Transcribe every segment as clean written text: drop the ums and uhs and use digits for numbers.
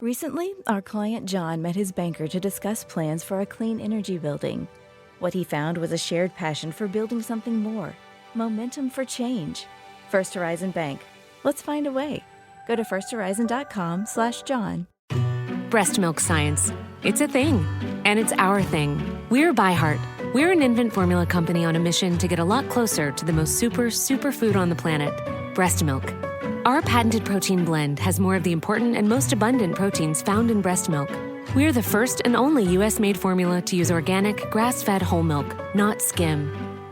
Recently, our client John met his banker to discuss plans for a clean energy building. What he found was a shared passion for building something more. Momentum for change. First Horizon Bank. Let's find a way. Go to firsthorizon.com/John. Breast milk science. It's a thing. And it's our thing. We're ByHeart. We're an infant formula company on a mission to get a lot closer to the most superfood on the planet, breast milk. Our patented protein blend has more of the important and most abundant proteins found in breast milk. We're the first and only U.S.-made formula to use organic, grass-fed whole milk, not skim.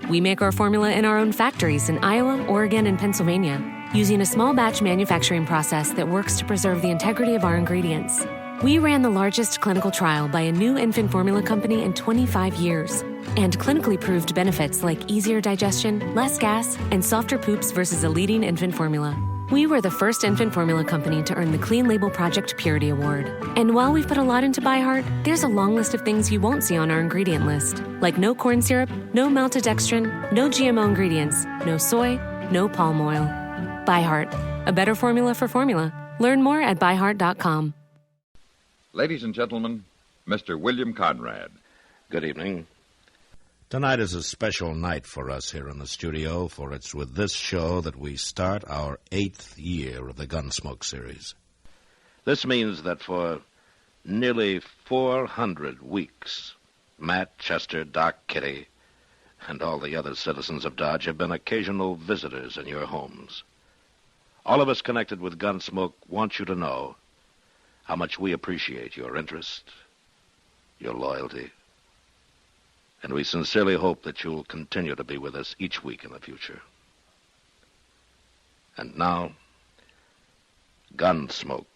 We make our formula in our own factories in Iowa, Oregon, and Pennsylvania, using a small batch manufacturing process that works to preserve the integrity of our ingredients. We ran the largest clinical trial by a new infant formula company in 25 years, and clinically proved benefits like easier digestion, less gas, and softer poops versus a leading infant formula. We were the first infant formula company to earn the Clean Label Project Purity Award. And while we've put a lot into ByHeart, there's a long list of things you won't see on our ingredient list, like no corn syrup, no maltodextrin, no GMO ingredients, no soy, no palm oil. ByHeart, a better formula for formula. Learn more at byheart.com. Ladies and gentlemen, Mr. William Conrad. Good evening. Tonight is a special night for us here in the studio, for it's with this show that we start our 8th year of the Gunsmoke series. This means that for nearly 400 weeks, Matt, Chester, Doc, Kitty, and all the other citizens of Dodge have been occasional visitors in your homes. All of us connected with Gunsmoke want you to know how much we appreciate your interest, your loyalty, and we sincerely hope that you'll continue to be with us each week in the future. And now, Gunsmoke.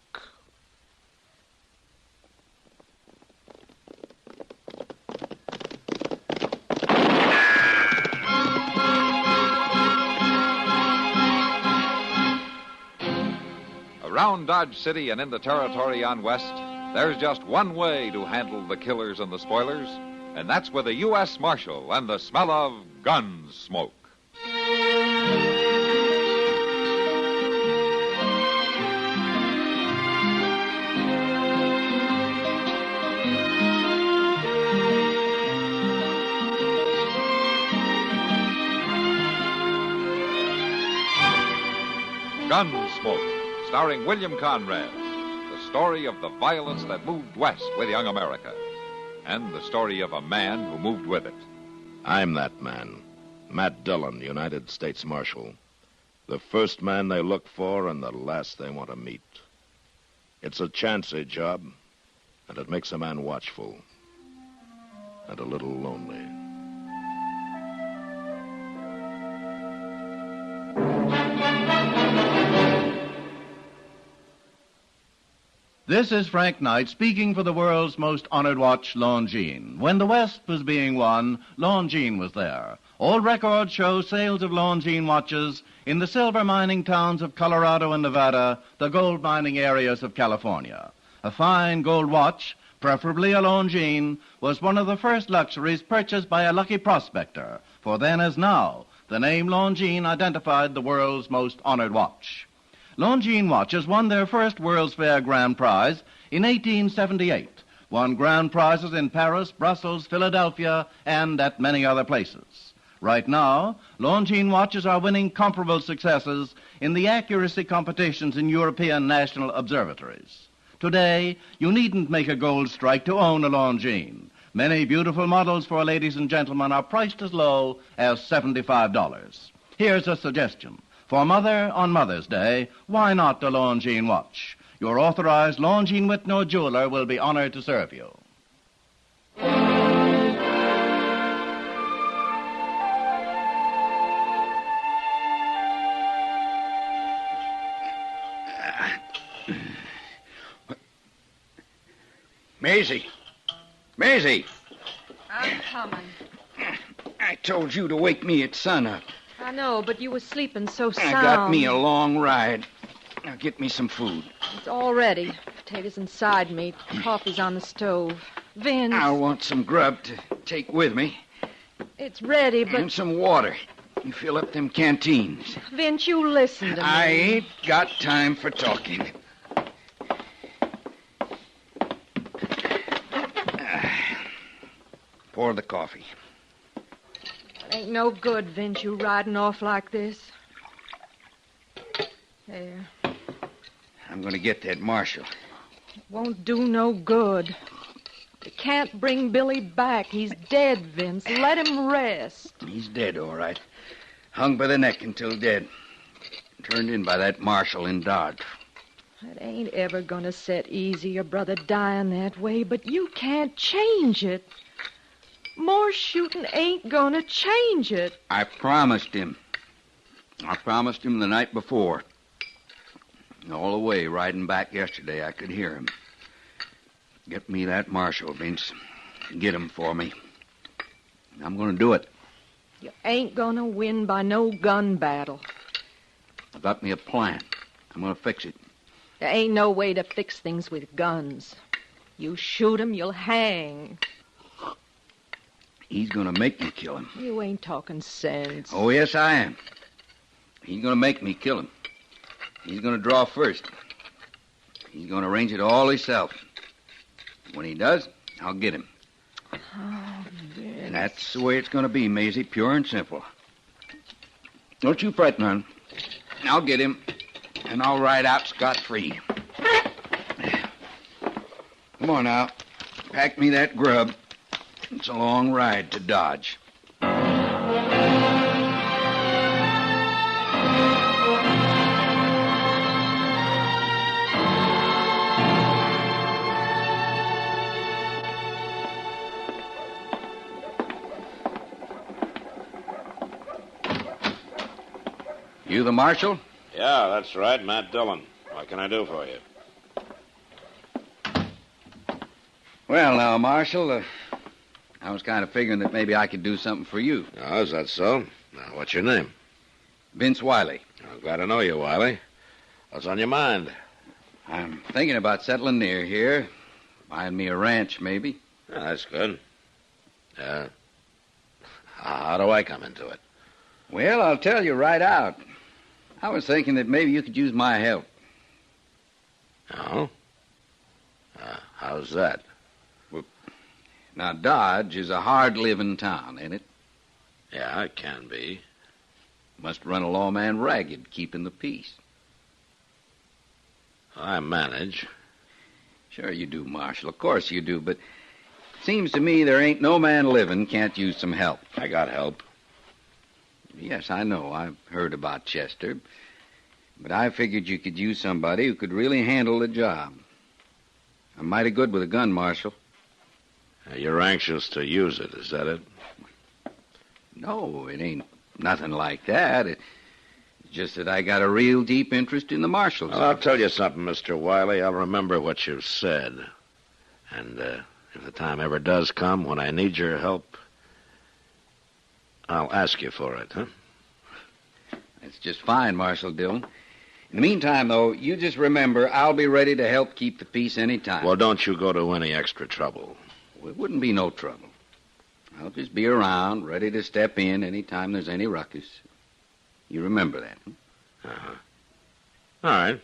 Around Dodge City and in the territory on West, there's just one way to handle the killers and the spoilers, and that's with a U.S. Marshal and the smell of Gunsmoke. Gunsmoke, starring William Conrad, the story of the violence that moved west with young America, and the story of a man who moved with it. I'm that man, Matt Dillon, United States Marshal. The first man they look for and the last they want to meet. It's a chancy job, and it makes a man watchful and a little lonely. This is Frank Knight speaking for the world's most honored watch, Longines. When the West was being won, Longines was there. Old records show sales of Longines watches in the silver mining towns of Colorado and Nevada, the gold mining areas of California. A fine gold watch, preferably a Longines, was one of the first luxuries purchased by a lucky prospector, for then as now, the name Longines identified the world's most honored watch. Longines watches won their first World's Fair Grand Prize in 1878, won grand prizes in Paris, Brussels, Philadelphia, and at many other places. Right now, Longines watches are winning comparable successes in the accuracy competitions in European national observatories. Today, you needn't make a gold strike to own a Longines. Many beautiful models for ladies and gentlemen are priced as low as $75. Here's a suggestion. For Mother on Mother's Day, why not the Longines watch? Your authorized Longines Whitney jeweler will be honored to serve you. Maisie! Maisie! I'm coming. I told you to wake me at sunup. I know, but you were sleeping so sound. I got me a long ride. Now get me some food. It's all ready. Potatoes and side meat. Coffee's on the stove. Vince. I want some grub to take with me. It's ready, but... And some water. You fill up them canteens. Vince, you listen to me. I ain't got time for talking. pour the coffee. It ain't no good, Vince, you riding off like this. There. I'm going to get that marshal. It won't do no good. You can't bring Billy back. He's dead, Vince. Let him rest. He's dead, all right. Hung by the neck until dead. Turned in by that marshal in Dodge. It ain't ever gonna set easy, your brother dying that way, but you can't change it. More shooting ain't gonna change it. I promised him. I promised him the night before. All the way riding back yesterday, I could hear him. Get me that marshal, Vince. Get him for me. I'm going to do it. You ain't gonna win by no gun battle. I've got me a plan. I'm going to fix it. There ain't no way to fix things with guns. You shoot him, you'll hang. He's going to make me kill him. You ain't talking sense. Oh, yes, I am. He's going to make me kill him. He's going to draw first. He's going to arrange it all himself. When he does, I'll get him. Oh, Vince. And that's the way it's going to be, Maisie, pure and simple. Don't you fret none. I'll get him, and I'll ride out scot-free. Come on now. Pack me that grub. It's a long ride to Dodge. You the marshal? Yeah, that's right, Matt Dillon. What can I do for you? Well, now, Marshal, I was kind of figuring that maybe I could do something for you. Oh, is that so? Now, what's your name? Vince Wiley. I'm glad to know you, Wiley. What's on your mind? I'm thinking about settling near here. Buying me a ranch, maybe. Yeah, that's good. How do I come into it? Well, I'll tell you right out. I was thinking that maybe you could use my help. Oh? How's that? Now, Dodge is a hard-living town, ain't it? Yeah, it can be. Must run a lawman ragged, keeping the peace. I manage. Sure you do, Marshal. Of course you do, but it seems to me there ain't no man living can't use some help. I got help. Yes, I know. I've heard about Chester. But I figured you could use somebody who could really handle the job. I'm mighty good with a gun, Marshal. You're anxious to use it, is that it? No, it ain't nothing like that. It's just that I got a real deep interest in the marshals. Well, I'll tell you something, Mr. Wiley. I'll remember what you've said. And if the time ever does come when I need your help, I'll ask you for it, huh? That's just fine, Marshal Dillon. In the meantime, though, you just remember I'll be ready to help keep the peace any time. Well, don't you go to any extra trouble. Well, it wouldn't be no trouble. I'll just be around, ready to step in any time there's any ruckus. You remember that, huh? Uh-huh. All right.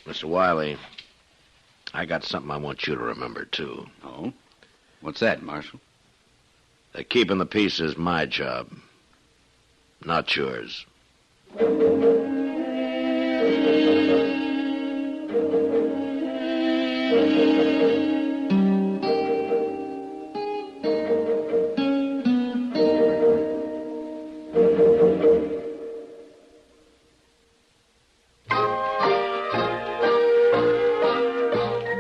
Mr. Wiley, I got something I want you to remember, too. Oh? What's that, Marshal? Keeping the peace is my job, not yours.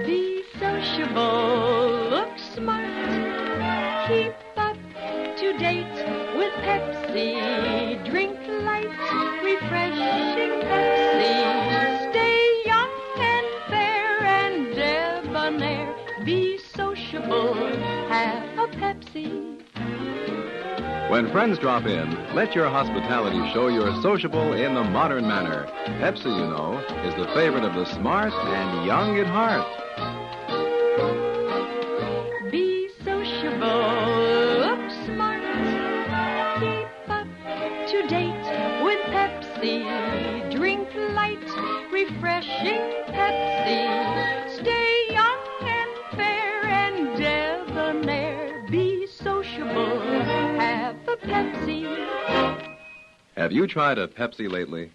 Be sociable, look smart, keep up to date with Pepsi, drink light, refreshing Pepsi, stay young and fair and debonair, be sociable, have a Pepsi. When friends drop in, let your hospitality show you're sociable in the modern manner. Pepsi, you know, is the favorite of the smart and young at heart. Be sociable, look smart, keep up to date with Pepsi, drink light, refreshing Pepsi, stay young and Pepsi. Have you tried a Pepsi lately?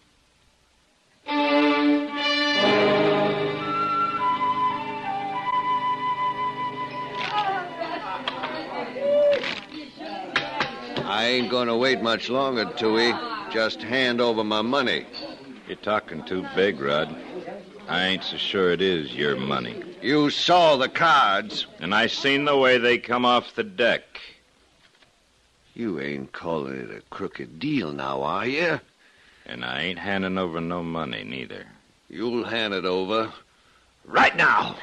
I ain't gonna wait much longer, Tooey. Just hand over my money. You're talking too big, Rudd. I ain't so sure it is your money. You saw the cards. And I seen the way they come off the deck. You ain't calling it a crooked deal now, are you? And I ain't handing over no money, neither. You'll hand it over right now.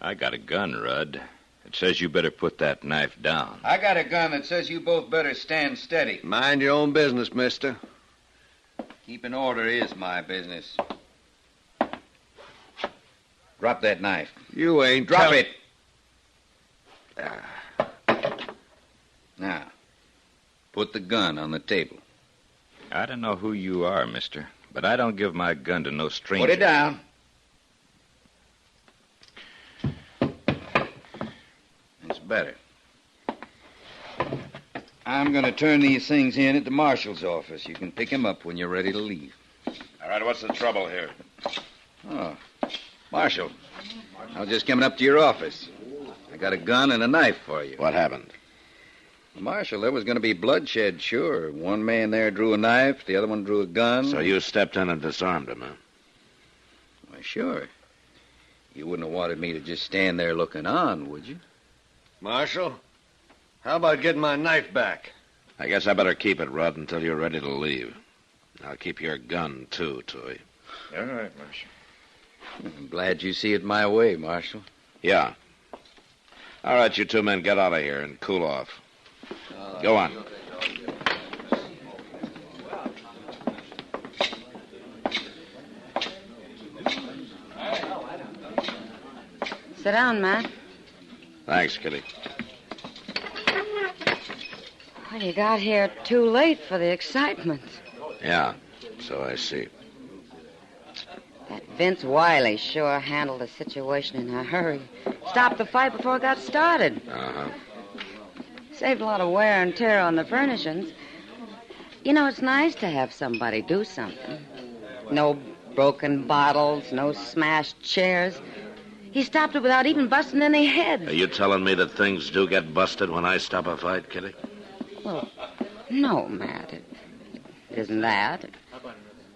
I got a gun, Rudd. It says you better put that knife down. I got a gun that says you both better stand steady. Mind your own business, mister. Keeping order is my business. Drop that knife. You ain't... Drop it. Now, put the gun on the table. I don't know who you are, mister, but I don't give my gun to no stranger. Put it down. It's better. I'm going to turn these things in at the marshal's office. You can pick them up when you're ready to leave. All right, what's the trouble here? Oh, Marshal, I was just coming up to your office. I got a gun and a knife for you. What happened? Marshal, there was going to be bloodshed, sure. One man there drew a knife, the other one drew a gun. So you stepped in and disarmed him, huh? Why, sure. You wouldn't have wanted me to just stand there looking on, would you? Marshal, how about getting my knife back? I guess I better keep it, Rudd, until you're ready to leave. I'll keep your gun, too, Tooey. All right, Marshal. I'm glad you see it my way, Marshal. Yeah. All right, you two men, get out of here and cool off. Go on. Sit down, Matt. Thanks, Kitty. Well, you got here too late for the excitement. Yeah, so I see. That Vince Wiley sure handled the situation in a hurry. Stopped the fight before it got started. Uh-huh. Saved a lot of wear and tear on the furnishings. You know, it's nice to have somebody do something. No broken bottles, no smashed chairs. He stopped it without even busting any heads. Are you telling me that things do get busted when I stop a fight, Kitty? Well, no, Matt. It isn't that.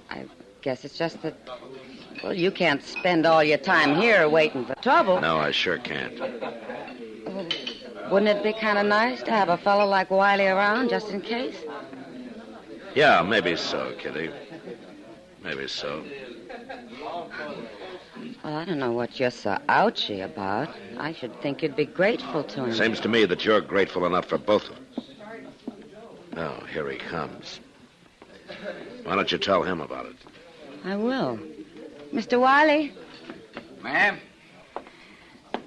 I guess it's just that, well, you can't spend all your time here waiting for trouble. No, I sure can't. Well, wouldn't it be kind of nice to have a fellow like Wiley around just in case? Yeah, maybe so, Kitty. Maybe so. Well, I don't know what you're so ouchy about. I should think you'd be grateful to him. Seems to me that you're grateful enough for both of them. Oh, here he comes. Why don't you tell him about it? I will. Mr. Wiley? Ma'am?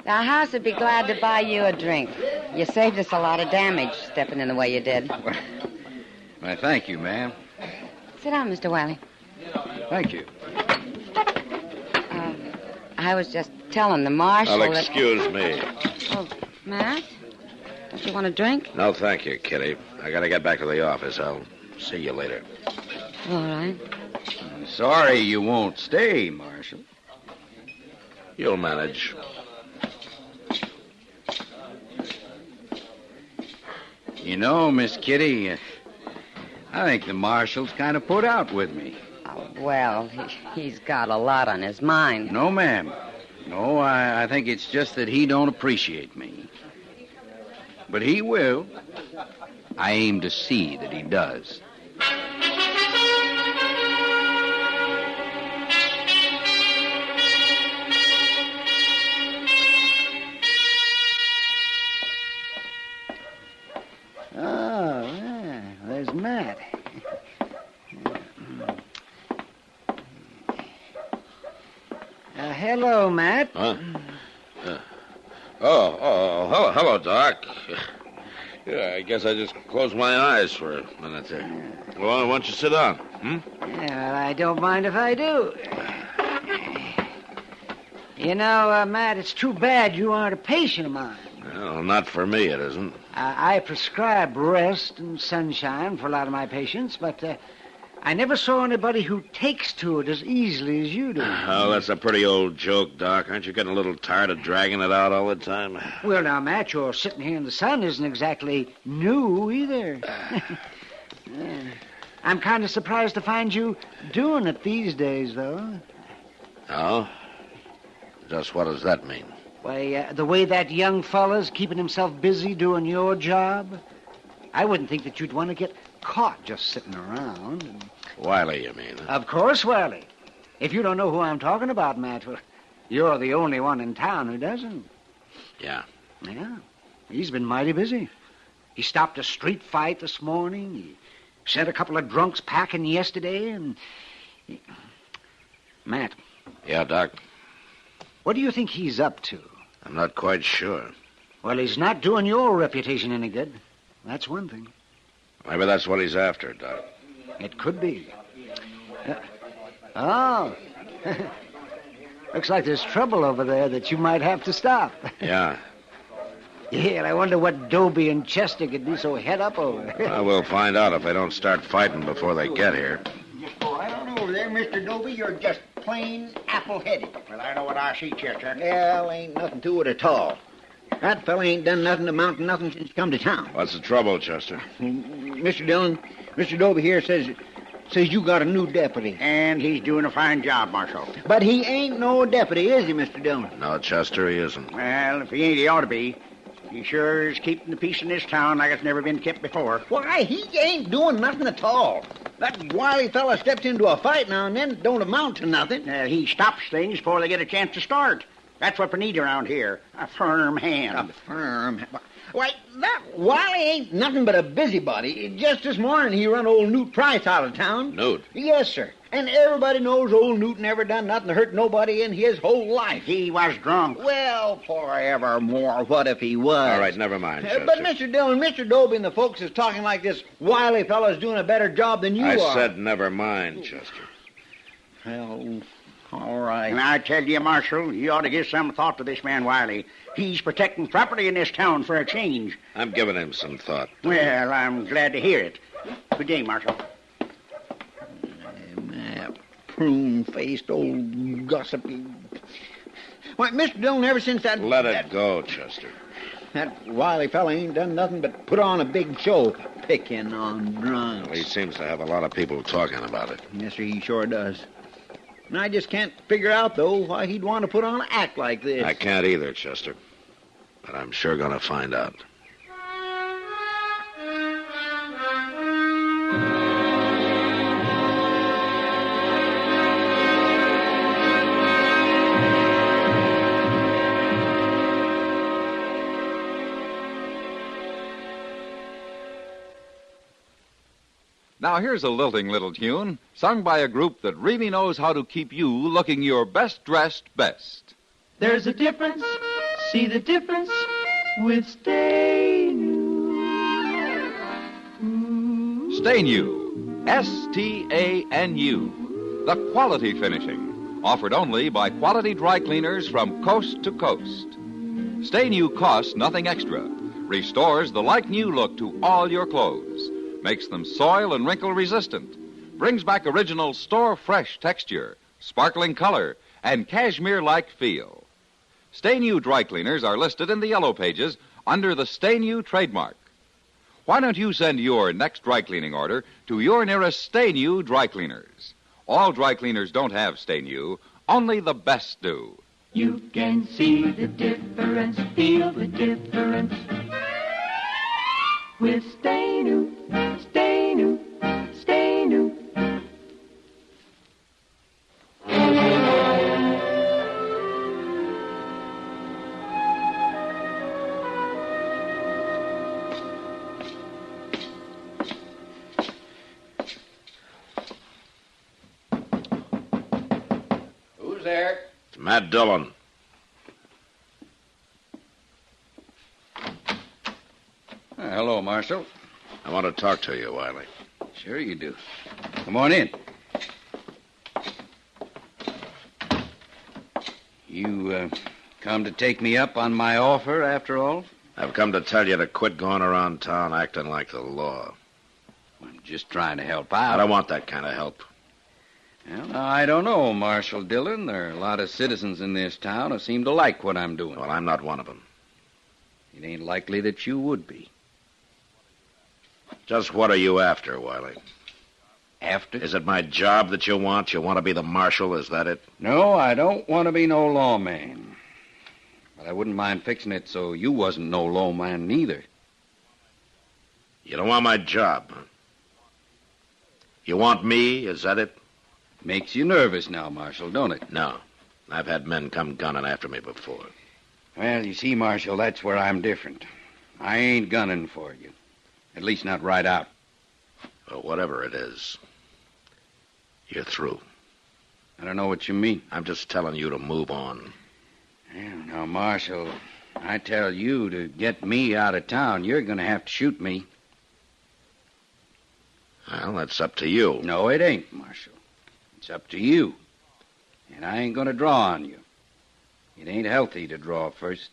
The house would be glad to buy you a drink. You saved us a lot of damage stepping in the way you did. Why, thank you, ma'am. Sit down, Mr. Wiley. Thank you. I was just telling the marshal Well, excuse me. Oh, Matt? Don't you want a drink? No, thank you, Kitty. I gotta get back to the office. I'll see you later. All right. I'm sorry you won't stay, Marshal. You'll manage. You know, Miss Kitty, I think the Marshal's kind of put out with me. Oh, well, he's got a lot on his mind. No, ma'am. No, I think it's just that he don't appreciate me. But he will. I aim to see that he does. Oh, yeah, there's Matt. Hello, Matt. Huh? Hello, Doc. Yeah, I guess I just closed my eyes for a minute there. Well, why don't you sit down? Yeah, well, I don't mind if I do. You know, Matt, it's too bad you aren't a patient of mine. Well, not for me, it isn't. I prescribe rest and sunshine for a lot of my patients, but I never saw anybody who takes to it as easily as you do. Oh, that's a pretty old joke, Doc. Aren't you getting a little tired of dragging it out all the time? Well, now, Matt, your sitting here in the sun isn't exactly new either. I'm kind of surprised to find you doing it these days, though. Oh? Just what does that mean? Why, the way that young fella's keeping himself busy doing your job, I wouldn't think that you'd want to get caught just sitting around. Wiley, you mean? Huh? Of course, Wiley. If you don't know who I'm talking about, Matt, well, you're the only one in town who doesn't. Yeah. Yeah. He's been mighty busy. He stopped a street fight this morning. He sent a couple of drunks packing yesterday, and... Matt. Yeah, Doc? What do you think he's up to? I'm not quite sure. Well, he's not doing your reputation any good. That's one thing. Maybe that's what he's after, Doc. It could be. Oh. Looks like there's trouble over there that you might have to stop. Yeah. Yeah, and I wonder what Dobie and Chester could be so head up over. Well, we'll find out if they don't start fighting before they get here. Just go right on over there, Mr. Dobie. You're just plain apple-headed. Well, I know what I see, Chester. Well, ain't nothing to it at all. That fella ain't done nothing to amount to nothing since he come to town. What's the trouble, Chester? Mr. Dillon, Mr. Dobie here says you got a new deputy. And he's doing a fine job, Marshal. But he ain't no deputy, is he, Mr. Dillon? No, Chester, he isn't. Well, if he ain't, he ought to be. He sure is keeping the peace in this town like it's never been kept before. Why, he ain't doing nothing at all. That wily fella steps into a fight now and then, don't amount to nothing. He stops things before they get a chance to start. That's what we need around here. A firm hand. A firm... Why, that Wiley ain't nothing but a busybody. Just this morning he run old Newt Price out of town. Newt? Yes, sir. And everybody knows old Newt never done nothing to hurt nobody in his whole life. He was drunk. Well, forevermore, what if he was? All right, never mind, Chester. But Mr. Dillon, Mr. Dobie and the folks is talking like this Wiley fellow's doing a better job than you are. I said never mind, Chester. Well, all right. And I tell you, Marshal, you ought to give some thought to this man Wiley. He's protecting property in this town for a change. I'm giving him some thought. Well, I'm glad to hear it. Good day, Marshal. That prune-faced old gossipy... Why, Mr. Dillon, ever since that... Let it go, Chester. That Wiley fella ain't done nothing but put on a big show, picking on drunks. Well, he seems to have a lot of people talking about it. Yes, sir, he sure does. And I just can't figure out, though, why he'd want to put on an act like this. I can't either, Chester. But I'm sure going to find out. Now here's a lilting little tune sung by a group that really knows how to keep you looking your best dressed best. There's a difference, see the difference with Stay New. Stay New, S-T-A-N-U, the quality finishing, offered only by quality dry cleaners from coast to coast. Stay New costs nothing extra, restores the like-new look to all your clothes, makes them soil and wrinkle resistant, brings back original store-fresh texture, sparkling color, and cashmere-like feel. Stay New dry cleaners are listed in the yellow pages under the Stay New trademark. Why don't you send your next dry cleaning order to your nearest Stay New dry cleaners? All dry cleaners don't have Stay New, only the best do. You can see the difference, feel the difference with Stay New, Stay New, Stay New. Who's there? It's Matt Dillon. Hello, Marshal. I want to talk to you, Wiley. Sure you do. Come on in. You come to take me up on my offer, after all? I've come to tell you to quit going around town acting like the law. I'm just trying to help out. I don't want that kind of help. Well, I don't know, Marshal Dillon. There are a lot of citizens in this town who seem to like what I'm doing. Well, I'm not one of them. It ain't likely that you would be. Just what are you after, Wiley? After? Is it my job that you want? You want to be the marshal, is that it? No, I don't want to be no lawman. But I wouldn't mind fixing it so you wasn't no lawman neither. You don't want my job, huh? You want me, is that it? Makes you nervous now, Marshal, don't it? No. I've had men come gunning after me before. Well, you see, Marshal, that's where I'm different. I ain't gunning for you. At least not right out. Well, whatever it is, you're through. I don't know what you mean. I'm just telling you to move on. Well, now, Marshal, I tell you to get me out of town, you're going to have to shoot me. Well, that's up to you. No, it ain't, Marshal. It's up to you. And I ain't going to draw on you. It ain't healthy to draw first.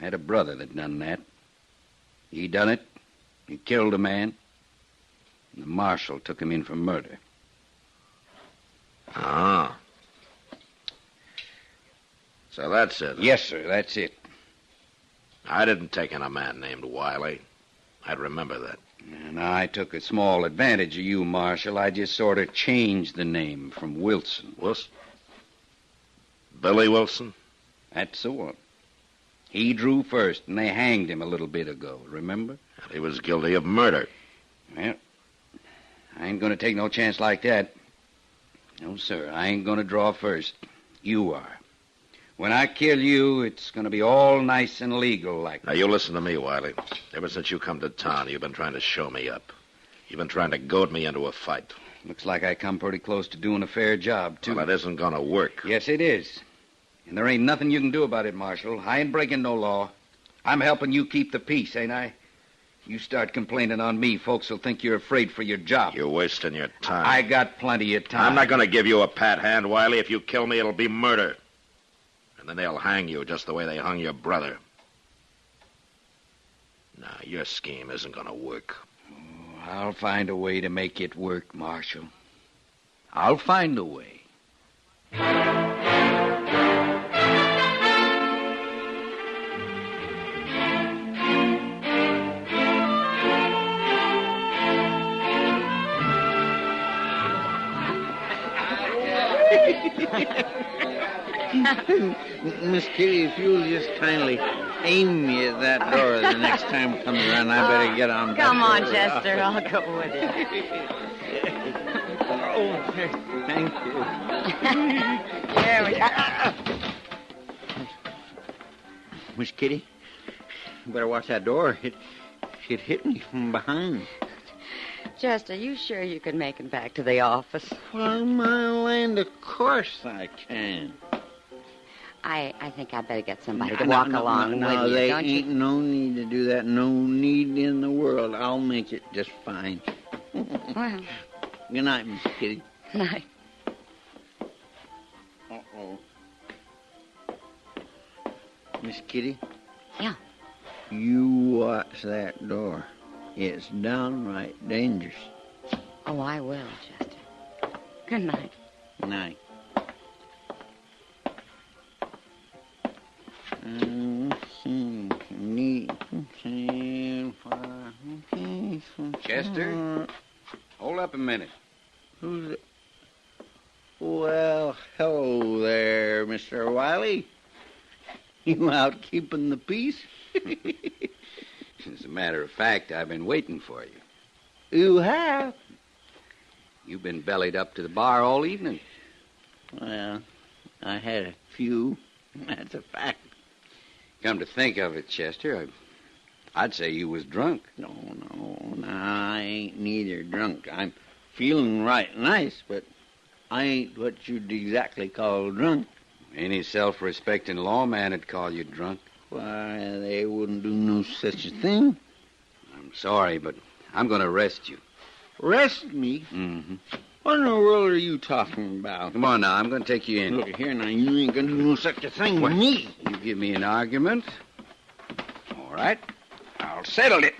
I had a brother that done that. He done it. He killed a man. And the marshal took him in for murder. Ah. So that's it. Yes, sir, that's it. I didn't take in a man named Wiley. I'd remember that. And I took a small advantage of you, Marshal. I just sort of changed the name from Wilson. Wilson? Billy Wilson? That's the one. He drew first, and they hanged him a little bit ago, remember? And he was guilty of murder. Well, I ain't going to take no chance like that. No, sir, I ain't going to draw first. You are. When I kill you, it's going to be all nice and legal like that. Now, you listen to me, Wiley. Ever since you come to town, you've been trying to show me up. You've been trying to goad me into a fight. Looks like I come pretty close to doing a fair job, too. Well, it isn't going to work. Yes, it is. And there ain't nothing you can do about it, Marshal. I ain't breaking no law. I'm helping you keep the peace, ain't I? You start complaining on me, folks will think you're afraid for your job. You're wasting your time. I got plenty of time. I'm not going to give you a pat hand, Wiley. If you kill me, it'll be murder. And then they'll hang you just the way they hung your brother. No, your scheme isn't going to work. Oh, I'll find a way to make it work, Marshal. I'll find a way. Miss Kitty, if you'll just kindly aim me at that door the next time it comes around, I better get on. Come on, Chester. I'll go with you. Oh, thank you. There we go. Miss Kitty, you better watch that door. It hit me from behind. Chester, you sure you can make it back to the office? Well, my land, of course I can. I think I better get somebody to walk along with you, there don't ain't you? no need to do that. No need in the world. I'll make it just fine. Well. Good night, Miss Kitty. Night. Uh-oh. Miss Kitty? Yeah? You watch that door. It's downright dangerous. Oh, I will, Chester. Good night. Night. Chester, hold up a minute. Who's it? Well, hello there, Mr. Wiley. You out keeping the peace? As a matter of fact, I've been waiting for you. You have? You've been bellied up to the bar all evening. Well, I had a few. That's a fact. Come to think of it, Chester, I'd say you was drunk. No, I ain't neither drunk. I'm feeling right nice, but I ain't what you'd exactly call drunk. Any self-respecting lawman would call you drunk. Why, they wouldn't do no such a thing. I'm sorry, but I'm going to arrest you. Arrest me? Mm-hmm. What in the world are you talking about? Come on now, I'm going to take you in. Look here now, you ain't going to do no such a thing with me. You give me an argument, or right. I'll settle it.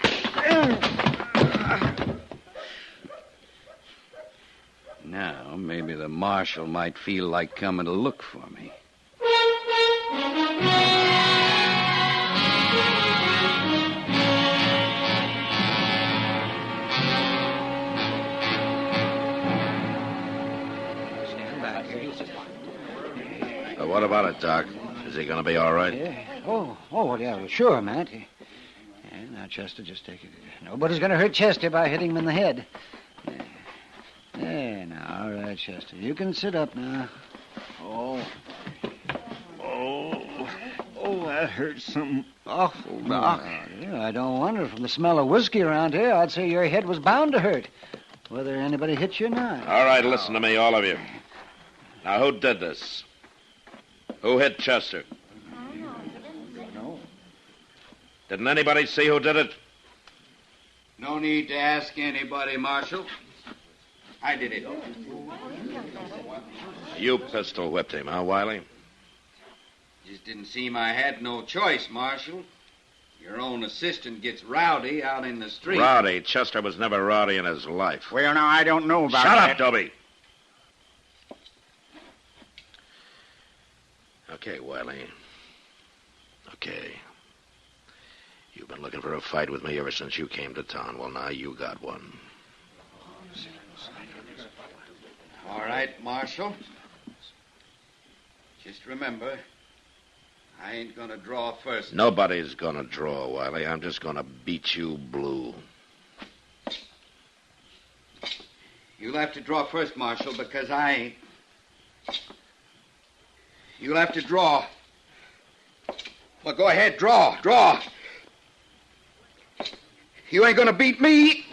Now, maybe the marshal might feel like coming to look for me. What about it, Doc? Is he going to be all right? Yeah. Well, yeah, sure, Matt. Yeah, now, Chester, just take it. Nobody's going to hurt Chester by hitting him in the head. There, now, all right, Chester. You can sit up now. Oh, that hurts something awful, Oh, Doc. yeah, I don't wonder. From the smell of whiskey around here, I'd say your head was bound to hurt, whether anybody hit you or not. All right, listen to me, all of you. Now, who did this? Who hit Chester? No. Didn't anybody see who did it? No need to ask anybody, Marshal. I did it. You pistol whipped him, huh, Wiley? Just didn't seem I had no choice, Marshal. Your own assistant gets rowdy out in the street. Rowdy? Chester was never rowdy in his life. Well, now, I don't know about Shut that. up, Dobie. Okay, Wiley. Okay. You've been looking for a fight with me ever since you came to town. Well, now you got one. All right, Marshal. Just remember, I ain't gonna draw first. Nobody's gonna draw, Wiley. I'm just gonna beat you blue. You'll have to draw first, Marshal, because I ain't. You'll have to draw. Well, go ahead, draw. You ain't gonna beat me.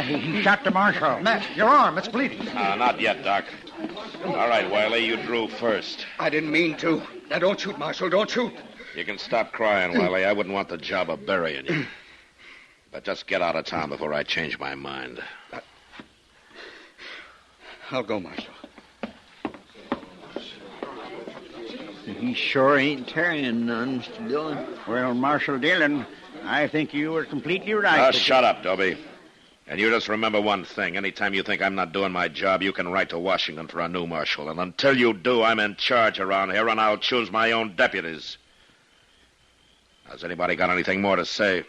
He shot the marshal. Matt, your arm, it's bleeding. Not yet, Doc. All right, Wiley, you drew first. I didn't mean to. Now, don't shoot, Marshal, don't shoot. You can stop crying, Wiley. I wouldn't want the job of burying you. But just get out of town before I change my mind. I'll go, Marshal. He sure ain't carrying none, Mr. Dillon. Well, Marshal Dillon, I think you were completely right. Shut up, Dobie. And you just remember one thing. Anytime you think I'm not doing my job, you can write to Washington for a new marshal. And until you do, I'm in charge around here, and I'll choose my own deputies. Has anybody got anything more to say?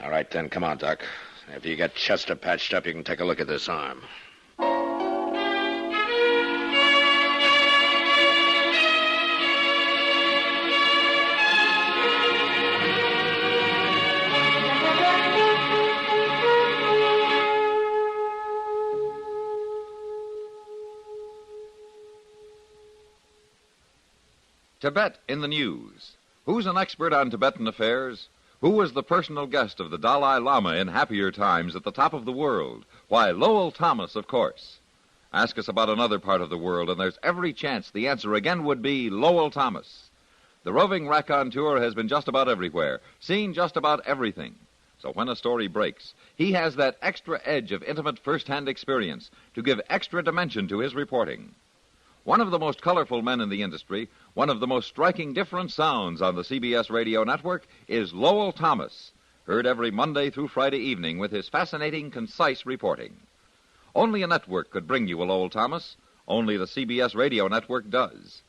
All right, then. Come on, Doc. After you get Chester patched up, you can take a look at this arm. Tibet in the news. Who's an expert on Tibetan affairs? Who was the personal guest of the Dalai Lama in happier times at the top of the world? Why, Lowell Thomas, of course. Ask us about another part of the world, and there's every chance the answer again would be Lowell Thomas. The roving raconteur has been just about everywhere, seen just about everything. So when a story breaks, he has that extra edge of intimate first-hand experience to give extra dimension to his reporting. One of the most colorful men in the industry, one of the most striking different sounds on the CBS radio network is Lowell Thomas, heard every Monday through Friday evening with his fascinating, concise reporting. Only a network could bring you a Lowell Thomas. Only the CBS radio network does.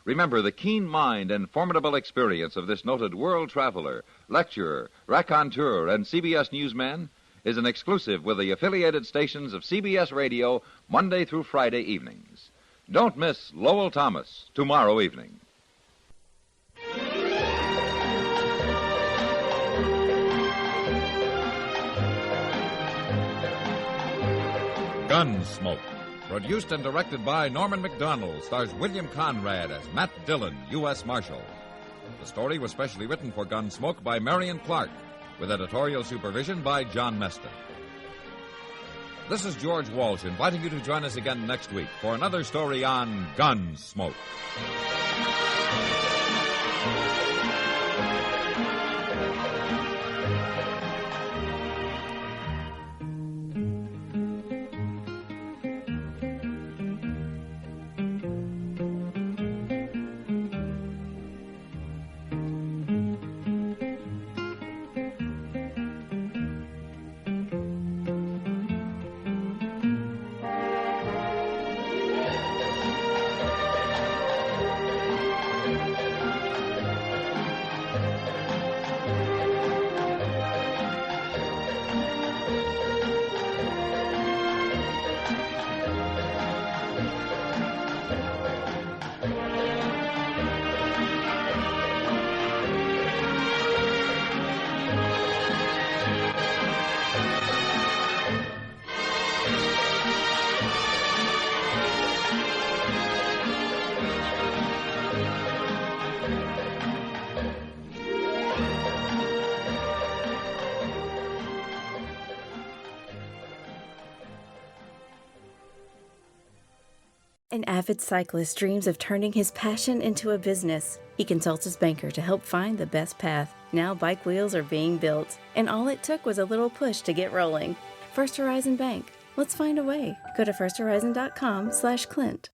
Remember, the keen mind and formidable experience of this noted world traveler, lecturer, raconteur, and CBS newsman is an exclusive with the affiliated stations of CBS radio Monday through Friday evenings. Don't miss Lowell Thomas tomorrow evening. Gunsmoke, produced and directed by Norman Macdonnell, stars William Conrad as Matt Dillon, U.S. Marshal. The story was specially written for Gunsmoke by Marion Clark, with editorial supervision by John Meston. This is George Walsh inviting you to join us again next week for another story on Gunsmoke. An avid cyclist dreams of turning his passion into a business. He consults his banker to help find the best path. Now bike wheels are being built, and all it took was a little push to get rolling. First Horizon Bank. Let's find a way. Go to firsthorizon.com/Clint.